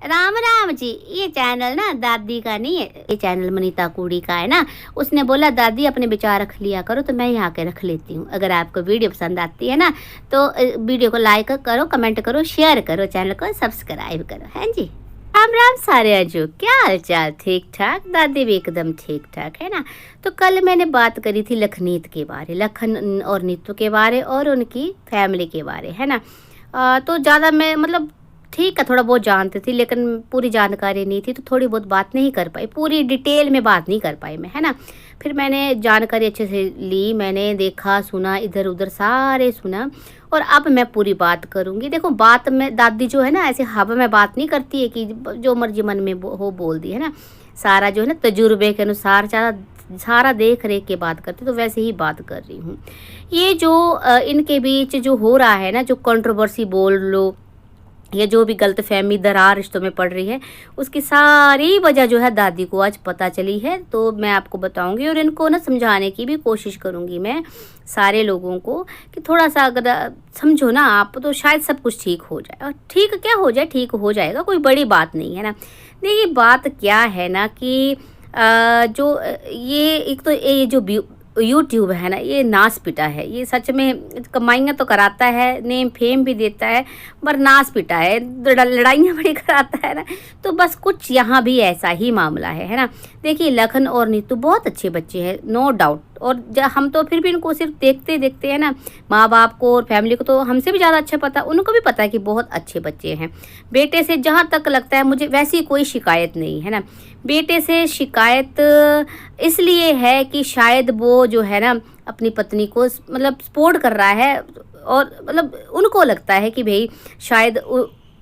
राम राम जी। ये चैनल ना दादी का नहीं है, ये चैनल मनीता कुड़ी का है ना। उसने बोला दादी अपने विचार रख लिया करो, तो मैं यहाँ के रख लेती हूँ। अगर आपको वीडियो पसंद आती है ना तो वीडियो को लाइक करो, कमेंट करो, शेयर करो, चैनल को सब्सक्राइब करो। है जी। राम राम सारे अजू, क्या हाल चाल? ठीक ठाक? दादी भी एकदम ठीक ठाक है ना। तो कल मैंने बात करी थी लखनीत के बारे, लखन और नीतू के बारे और उनकी फैमिली के बारे, है ना। तो ज़्यादा मैं मतलब ठीक है थोड़ा बहुत जानती थी, लेकिन पूरी जानकारी नहीं थी, तो थोड़ी बहुत बात नहीं कर पाई, पूरी डिटेल में बात नहीं कर पाई मैं, है ना। फिर मैंने जानकारी अच्छे से ली, मैंने देखा सुना, इधर उधर सारे सुना, और अब मैं पूरी बात करूँगी। देखो बात में दादी जो है ना ऐसे हवा में बात नहीं करती है कि जो मर्जी मन में हो बोल दी, है ना। सारा जो है ना तजुर्बे के अनुसार सारा देख रेख के बात करती, तो वैसे ही बात कर रही हूँ। ये जो इनके बीच जो हो रहा है ना, जो कंट्रोवर्सी बोल लो या जो भी गलतफहमी दरार रिश्तों में पड़ रही है, उसकी सारी वजह जो है दादी को आज पता चली है। तो मैं आपको बताऊंगी और इनको ना समझाने की भी कोशिश करूंगी मैं सारे लोगों को कि थोड़ा सा अगर समझो ना आप तो शायद सब कुछ ठीक हो जाए। और ठीक क्या हो जाए, ठीक हो जाएगा, कोई बड़ी बात नहीं है ना। देखिए बात क्या है ना कि जो ये एक तो ये जो यूट्यूब है ना, ये नास पिटा है। ये सच में कमाइयाँ तो कराता है, नेम फेम भी देता है, पर नास पिटा है, लड़ाइयाँ बड़ी कराता है ना। तो बस कुछ यहाँ भी ऐसा ही मामला है ना। देखिए लखन और नीतू बहुत अच्छे बच्चे हैं, नो डाउट। और हम तो फिर भी इनको सिर्फ देखते देखते हैं ना, माँ बाप को और फैमिली को तो हमसे भी ज़्यादा अच्छा पता, उनको भी पता है कि बहुत अच्छे बच्चे हैं। बेटे से जहाँ तक लगता है मुझे वैसी कोई शिकायत नहीं है ना। बेटे से शिकायत इसलिए है कि शायद वो जो है ना अपनी पत्नी को मतलब सपोर्ट कर रहा है, और मतलब उनको लगता है कि भाई शायद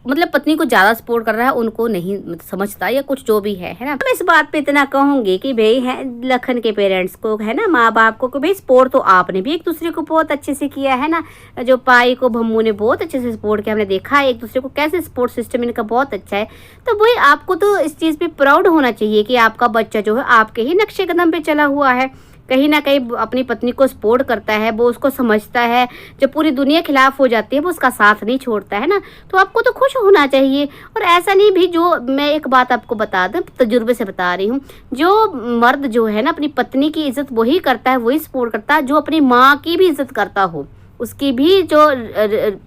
मतलब पत्नी को ज़्यादा सपोर्ट कर रहा है, उनको नहीं समझता या कुछ जो भी है ना। मैं इस बात पे इतना कहूँगी कि भाई है लखन के पेरेंट्स को है ना, माँ बाप को भाई सपोर्ट तो आपने भी एक दूसरे को बहुत अच्छे से किया है ना। जो पाई को भम्मू ने बहुत अच्छे से सपोर्ट किया, हमने देखा है एक दूसरे को कैसे सपोर्ट सिस्टम इनका बहुत अच्छा है। तो भाई आपको तो इस चीज़ पे प्राउड होना चाहिए कि आपका बच्चा जो है आपके ही नक्शे कदम पे चला हुआ है, कहीं ना कहीं अपनी पत्नी को सपोर्ट करता है, वो उसको समझता है। जब पूरी दुनिया खिलाफ हो जाती है वो उसका साथ नहीं छोड़ता है ना। तो आपको तो खुश होना चाहिए। और ऐसा नहीं भी, जो मैं एक बात आपको बता दूं, तजुर्बे से बता रही हूँ, जो मर्द जो है ना अपनी पत्नी की इज्जत वही करता है, वही सपोर्ट करता है जो अपनी माँ की भी इज्जत करता हो, उसकी भी जो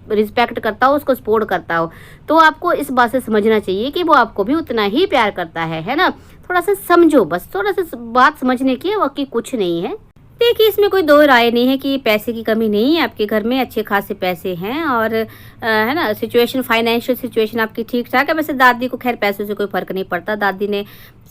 रिस्पेक्ट करता हो, उसको सपोर्ट करता हो। तो आपको इस बात से समझना चाहिए कि वो आपको भी उतना ही प्यार करता है ना। थोड़ा सा समझो, बस थोड़ा सा बात समझने की है, बाकी कुछ नहीं है। देखिए इसमें कोई दो राय नहीं है कि पैसे की कमी नहीं है, आपके घर में अच्छे खासे पैसे हैं और है ना सिचुएशन, फाइनेंशियल सिचुएशन आपकी ठीक ठाक है। वैसे दादी को खैर पैसों से कोई फर्क नहीं पड़ता, दादी ने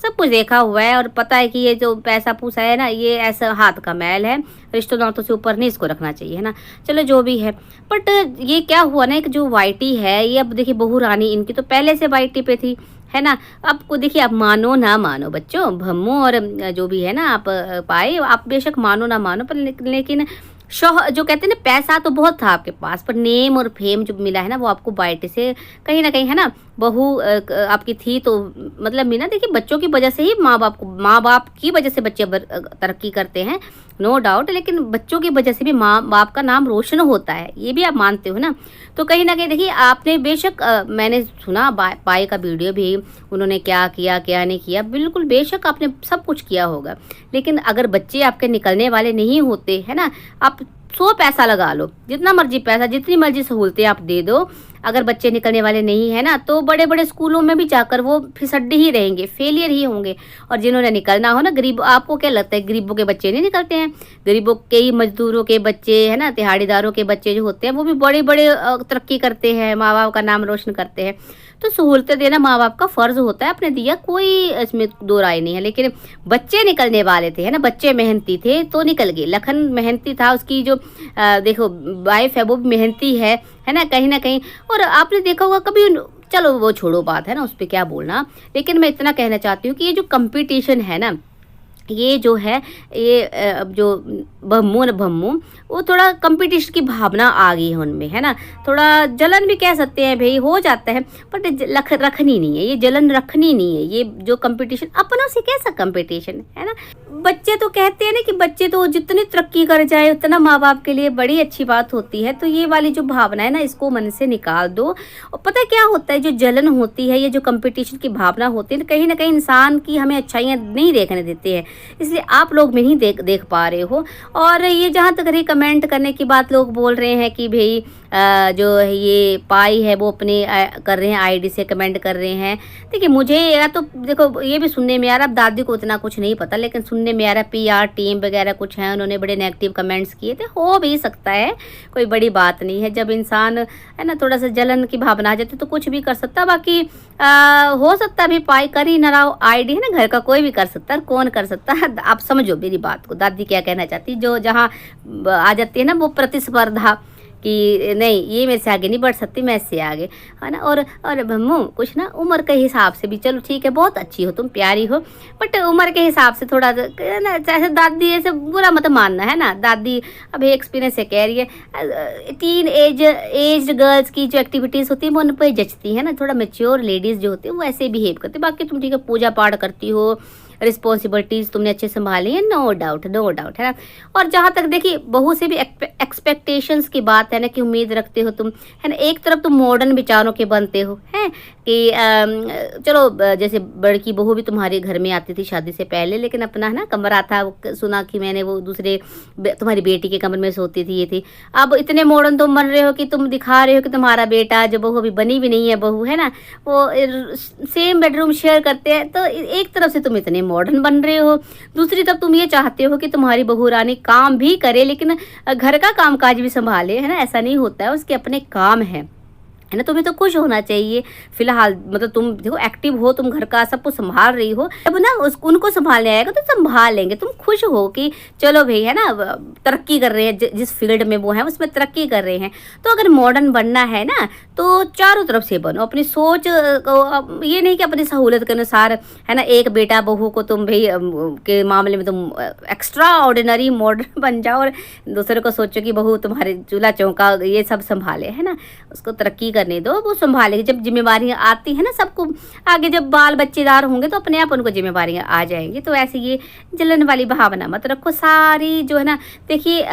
सब कुछ देखा हुआ है और पता है कि ये जो पैसा पूसा है ना ये ऐसा हाथ का मैल है, रिश्तों नातों से ऊपर नहीं इसको रखना चाहिए, है ना। चलो जो भी है, बट ये क्या हुआ ना कि जो वाइटी है ये अब देखिए बहू रानी इनकी तो पहले से वाइटी पे थी, है ना। अब को देखिए आप मानो ना मानो बच्चों, भम्मू और जो भी है ना आप पाए, आप बेशक मानो ना मानो, पर लेकिन जो कहते हैं ना पैसा तो बहुत था आपके पास, पर नेम और फेम जो मिला है ना वो आपको बाइट से कहीं ना कहीं, है ना। बहू आपकी थी तो मतलब मिला। देखिए बच्चों की वजह से ही माँ बाप की वजह से बच्चे तरक्की करते हैं, नो डाउट, लेकिन बच्चों की वजह से भी माँ बाप का नाम रोशन होता है, ये भी आप मानते हो ना। तो कहीं ना कहीं देखिए आपने बेशक मैंने सुना पाए का वीडियो भी, उन्होंने क्या किया क्या नहीं किया, बिल्कुल बेशक आपने सब कुछ किया होगा, लेकिन अगर बच्चे आपके निकलने वाले नहीं होते, है ना, आप 100 पैसा लगा लो, जितना मर्जी पैसा, जितनी मर्जी सहूलतें आप दे दो, अगर बच्चे निकलने वाले नहीं है ना तो बड़े बड़े स्कूलों में भी जाकर वो फिसड्डे ही रहेंगे, फेलियर ही होंगे। और जिन्होंने निकलना हो ना, गरीब, आपको क्या लगता है गरीबों के बच्चे नहीं निकलते हैं? गरीबों के ही, मजदूरों के बच्चे, है ना, दिहाड़ीदारों के बच्चे जो होते हैं वो भी बड़े बड़े तरक्की करते हैं, माँ बाप का नाम रोशन करते हैं। तो सहूलतें देना माँ बाप का फर्ज होता है, आपने दिया, कोई इसमें दो राय नहीं है। लेकिन बच्चे निकलने वाले थे, है ना, बच्चे मेहनती थे तो निकल गए। लखन मेहनती था, उसकी जो देखो वाइफ है वो भी मेहनती है ना, कहीं ना कहीं। और आपने देखा होगा कभी, चलो वो छोड़ो बात, है ना, उस पर क्या बोलना। लेकिन मैं इतना कहना चाहती हूँ कि ये जो कंपटीशन है ना, ये जो है ये जो बम्मू न भम्मू, वो थोड़ा कंपटीशन की भावना आ गई है उनमें, है ना। थोड़ा जलन भी कह सकते हैं भाई, हो जाता है, बट रखनी नहीं है, ये जलन रखनी नहीं है। ये जो कंपटीशन अपनों से कैसा कंपटीशन है ना। बच्चे तो कहते हैं ना कि बच्चे तो जितनी तरक्की कर जाए उतना माँ बाप के लिए बड़ी अच्छी बात होती है। तो ये वाली जो भावना है ना, इसको मन से निकाल दो। और पता है क्या होता है, जो जलन होती है, ये जो कंपटीशन की भावना होती है ना कहीं इंसान की हमें अच्छाइयाँ नहीं देखने देते हैं, इसलिए आप लोग में नहीं देख पा रहे हो। और ये जहाँ तक रही कमेंट करने की बात, लोग बोल रहे हैं कि भाई जो ये पाई है वो अपने कर रहे हैं आईडी से कमेंट कर रहे हैं। देखिए मुझे या तो देखो ये भी सुनने में आ रहा, अब दादी को उतना कुछ नहीं पता, लेकिन सुनने में आ रहा PR टीम वगैरह कुछ है, उन्होंने बड़े नेगेटिव कमेंट्स किए थे। हो भी सकता है, कोई बड़ी बात नहीं है। जब इंसान है ना थोड़ा सा जलन की भावना आ जाती तो कुछ भी कर सकता। बाकी हो सकता है अभी पाई कर ही ना रहा हो, आईडी है ना घर का, कोई भी कर सकता है, कौन कर सकता है। आप समझो मेरी बात को, दादी क्या कहना चाहती, जो जहाँ आ जाती है ना वो प्रतिस्पर्धा कि नहीं ये मेरे से आगे नहीं बढ़ सकती, मैं इससे आगे, है ना। और भम्मू कुछ ना उम्र के हिसाब से भी, चलो ठीक है बहुत अच्छी हो तुम, प्यारी हो, बट उम्र के हिसाब से थोड़ा ना, जैसे दादी ऐसे बुरा मत मानना, है ना। दादी अभी एक्सपीरियंस से कह रही है, टीन एज गर्ल्स की जो एक्टिविटीज़ होती है वो उन पर जचती है ना। थोड़ा मेच्योर लेडीज़ जो होती है वो ऐसे बिहेव करती है। बाकी तुम ठीक है पूजा पाठ करती हो, रिस्पॉन्सिबिलिटीज़ तुमने अच्छे संभाली है, नो डाउट है ना। और जहाँ तक देखिए बहू से भी एक्सपेक्टेशंस की बात है ना, कि उम्मीद रखते हो तुम, है ना। एक तरफ तुम मॉडर्न विचारों के बनते हो, हैं कि चलो जैसे बड़की बहू भी तुम्हारे घर में आती थी शादी से पहले, लेकिन अपना है ना कमरा था, सुना कि मैंने वो दूसरे तुम्हारी बेटी के कमरे में सोती थी, ये थी। अब इतने मॉडर्न तुम बन रहे हो कि तुम दिखा रहे हो कि तुम्हारा बेटा जो बहू अभी बनी भी नहीं है बहू, है ना, वो सेम बेडरूम शेयर करते हैं। तो एक तरफ से तुम इतने मॉडर्न बन रहे हो, दूसरी तरफ तुम ये चाहते हो कि तुम्हारी बहू रानी काम भी करे लेकिन घर का कामकाज भी संभाले, है ना। ऐसा नहीं होता है, उसके अपने काम है ना। तुम्हें तो खुश होना चाहिए फिलहाल, मतलब तुम देखो एक्टिव हो, तुम घर का सब कुछ संभाल रही हो। अब ना उनको संभालने आएगा तो संभाल लेंगे। तुम खुश हो कि चलो भाई है ना तरक्की कर रहे हैं, जिस फील्ड में वो है उसमें तरक्की कर रहे हैं। तो अगर मॉडर्न बनना है ना तो चारों तरफ से बनो। अपनी सोच को, ये नहीं कि अपनी सहूलत के अनुसार, है ना, एक बेटा बहू को तुम भाई के मामले में तुम एक्स्ट्रा ऑर्डिनरी मॉडर्न बन जाओ और दूसरे को सोचो कि बहू तुम्हारे चूल्हा चौका ये सब संभाले, है ना। उसको तरक्की करने दो, वो संभालेगी। जब जिम्मेवारियां आती है ना सबको, आगे जब बाल बच्चेदार होंगे तो अपने आप उनको जिम्मेवारियां आ जाएंगी। तो ऐसे ये जलन वाली भावना मत रखो। सारी जो है ना, देखिए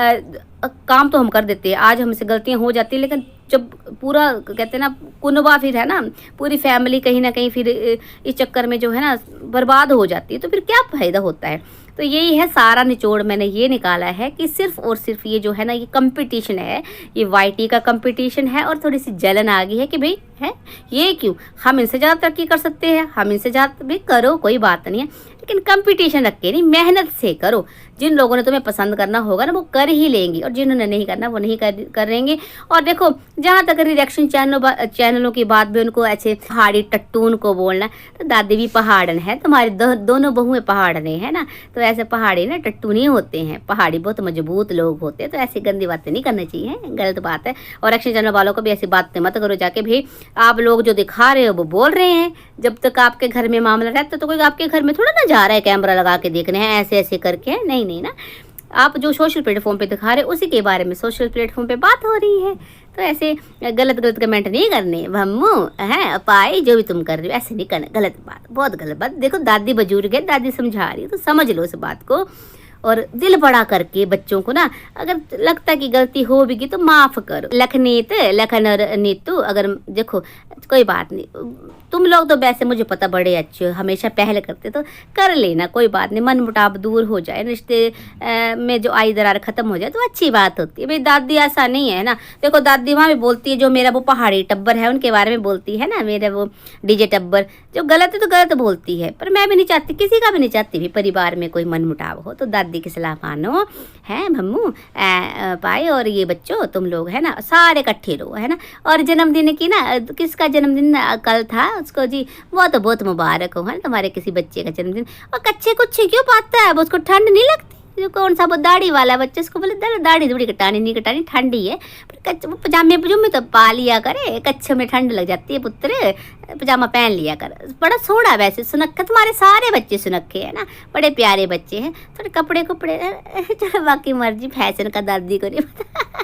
काम तो हम कर देते हैं, आज हमसे गलतियां हो जाती है, लेकिन जब पूरा कहते हैं ना कुनबा, फिर है ना पूरी फैमिली कहीं ना कहीं फिर इस चक्कर में जो है ना बर्बाद हो जाती है, तो फिर क्या फायदा होता है। तो यही है सारा निचोड़, मैंने ये निकाला है कि सिर्फ और सिर्फ ये जो है ना ये कंपटीशन है, ये YT का कंपटीशन है। और थोड़ी सी जलन आ गई है कि भाई है ये क्यों, हम इनसे ज़्यादा तरक्की कर सकते हैं, हम इनसे ज़्यादा भी करो, कोई बात नहीं है, लेकिन कंपटीशन रख के नहीं, मेहनत से करो। जिन लोगों ने तुम्हें पसंद करना होगा ना वो कर ही लेंगे, और जिन्होंने नहीं करना वो नहीं करेंगे। और देखो जहाँ तक रिएक्शन चैनलों की बात भी, उनको ऐसे पहाड़ी टट्टून को बोलना, तो दादी भी पहाड़न है, तुम्हारी दोनों बहुएं पहाड़ने है ना। तो ऐसे पहाड़ी ना टट्टू नहीं होते हैं, पहाड़ी बहुत मजबूत लोग होते हैं। तो ऐसी गंदी बातें नहीं करनी चाहिए, गलत बात है। और रिएक्शन चैनल वालों को भी ऐसी बातें मत करो जाके, भाई आप लोग जो दिखा रहे हो वो बोल रहे हैं, जब तक आपके घर में मामला रहता तो कोई आपके घर में थोड़ा ना जा रहा है कैमरा लगा के देखने हैं ऐसे ऐसे करके, नहीं ना। आप जो सोशल प्लेटफॉर्म पे दिखा रहे हो उसी के बारे में सोशल प्लेटफॉर्म पे बात हो रही है। तो ऐसे गलत कमेंट नहीं करने, भम्मू है पाई जो भी तुम कर रहे हो ऐसे नहीं करना, गलत बात, बहुत गलत बात। देखो दादी बुजुर्ग है, दादी समझा रही है तो समझ लो इस बात को। और दिल बड़ा करके बच्चों को ना, अगर लगता कि गलती हो भी तो माफ़ करो। लखन और नीतू, अगर देखो कोई बात नहीं, तुम लोग तो वैसे मुझे पता बड़े अच्छे हो, हमेशा पहल करते, तो कर लेना, कोई बात नहीं। मन मुटाव दूर हो जाए, रिश्ते में जो आई दरार ख़त्म हो जाए तो अच्छी बात होती है। भाई दादी ऐसा नहीं है ना, देखो दादी वहाँ भी बोलती है, जो मेरा वो पहाड़ी टब्बर है उनके बारे में बोलती है ना, मेरा वो DJ टब्बर, जो गलत है तो गलत बोलती है। पर मैं भी नहीं चाहती, किसी का भी नहीं चाहती भी परिवार में कोई मन मुटाव हो। तो दादी की सलाह मानो, है भम्मू पाई और ये बच्चों, तुम लोग है ना सारे इकट्ठे रहो, है ना। और जन्मदिन की ना, किसका जन्मदिन कल था उसको जी, वो तो बहुत मुबारक हो, है तुम्हारे किसी बच्चे का जन्मदिन। और कच्चे कुछ क्यों पाता है, उसको ठंड नहीं लगती, जो कौन सा वो दाढ़ी वाला बच्चा, उसको बोले दाढ़ी थोड़ी कटानी, नहीं कटानी, ठंडी है। पर वो पजामे पजूमे तो पा लिया करे, कच्चे में ठंड लग जाती है पुत्र, पजामा पहन लिया कर। बड़ा सोड़ा वैसे सुनक्खा, तुम्हारे सारे बच्चे सुनक्खे है ना, बड़े प्यारे बच्चे हैं। थोड़े कपड़े चलो बाकी मर्जी, फैशन का दादी को नहीं पता।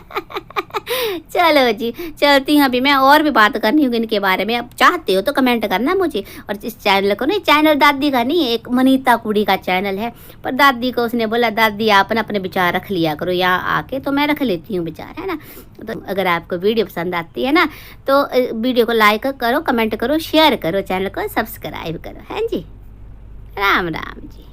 चलो जी, चलती हूँ अभी मैं, और भी बात करनी होगी इनके बारे में। अब चाहते हो तो कमेंट करना मुझे। और इस चैनल को, नहीं चैनल दादी का नहीं है, एक मनीता कुड़ी का चैनल है। पर दादी को उसने बोला दादी आप ना अपने विचार रख लिया करो यहाँ आके, तो मैं रख लेती हूँ विचार, है ना। तो अगर आपको वीडियो पसंद आती है ना तो वीडियो को लाइक करो, कमेंट करो, शेयर करो, चैनल को सब्सक्राइब करो, है जी। राम राम जी।